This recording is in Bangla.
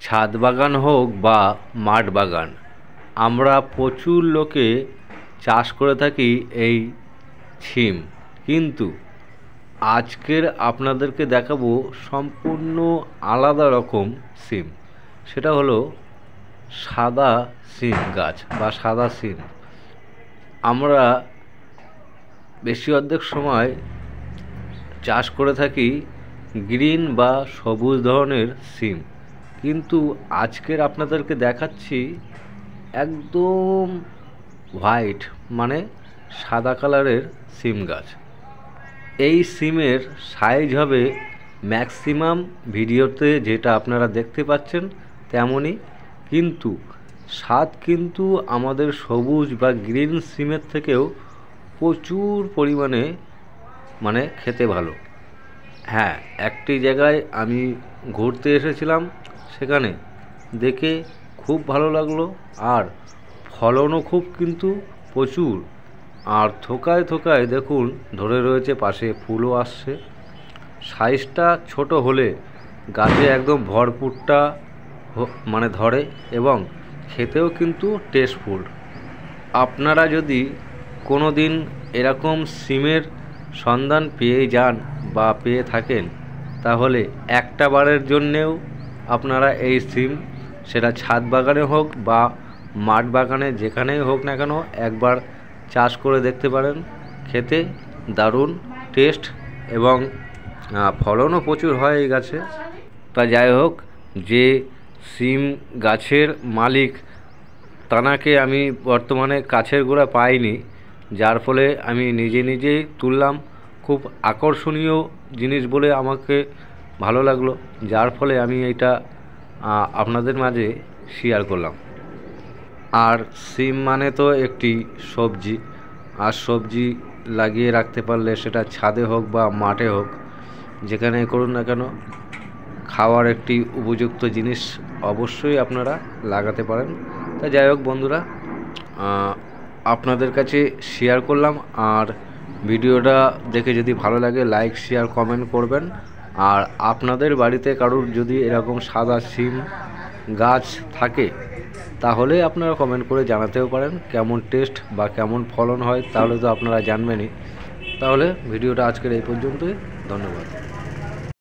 ছাদ বাগান হোক বা মাঠ বাগান, আমরা প্রচুর লোকে চাষ করে থাকি এই সিম। কিন্তু আজকের আপনাদেরকে দেখাবো সম্পূর্ণ আলাদা রকম সিম। সেটা হলো সাদা সিম গাছ বা সাদা সিম। আমরা বেশি অর্ধেক সময় চাষ করে থাকি গ্রিন বা সবুজ ধরনের সিম, কিন্তু আজকের আপনাদেরকে দেখাচ্ছি একদম হোয়াইট মানে সাদা কালারের সিম গাছ। এই সিমের সাইজ হবে ম্যাক্সিমাম ভিডিওতে যেটা আপনারা দেখতে পাচ্ছেন তেমনই, কিন্তু স্বাদ কিন্তু আমাদের সবুজ বা গ্রিন সিমের থেকেও প্রচুর পরিমাণে মানে খেতে ভালো। হ্যাঁ, একটি জায়গায় আমি ঘুরতে এসেছিলাম, সেখানে দেখে খুব ভালো লাগলো, আর ফলনও খুব কিন্তু প্রচুর। আর থোকায় থোকায় দেখুন ধরে রয়েছে, পাশে ফুলও আসছে। সাইজটা ছোট হলে গাছে একদম ভরপুরটা মানে ধরে এবং খেতেও কিন্তু টেস্টফুল। আপনারা যদি কোনো দিন এরকম সিমের সন্ধান পেয়ে যান বা পেয়ে থাকেন, তাহলে একটা বারের জন্যেও আপনারা এই সিম, সেটা ছাদ বাগানে হোক বা মাঠ বাগানে যেখানেই হোক না কেন, একবার চাষ করে দেখতে পারেন। খেতে দারুণ টেস্ট এবং ফলনও প্রচুর হয় এই গাছে। তা যাই হোক, যে সিম গাছের মালিক তানাকে আমি বর্তমানে কাছের গোড়া পাইনি, যার ফলে আমি নিজে নিজেই তুললাম। খুব আকর্ষণীয় জিনিস বলে আমাকে ভালো লাগলো, যার ফলে আমি এটা আপনাদের মাঝে শেয়ার করলাম। আর সিম মানে তো একটি সবজি, আর সবজি লাগিয়ে রাখতে পারলে সেটা ছাদে হোক বা মাঠে হোক, যেখানে করুন না কেন, খাওয়ার একটি উপযুক্ত জিনিস অবশ্যই আপনারা লাগাতে পারেন। তা যাই হোক বন্ধুরা, আপনাদের কাছে শেয়ার করলাম। আর ভিডিওটা দেখে যদি ভালো লাগে লাইক শেয়ার কমেন্ট করবেন। আর আপনাদের বাড়িতে কারুর যদি এরকম সাদা সিম গাছ থাকে, তাহলে আপনারা কমেন্ট করে জানাতেও পারেন কেমন টেস্ট বা কেমন ফলন হয়, তাহলে তো আপনারা জানবেনই। তাহলে ভিডিওটা আজকের এই পর্যন্তই, ধন্যবাদ।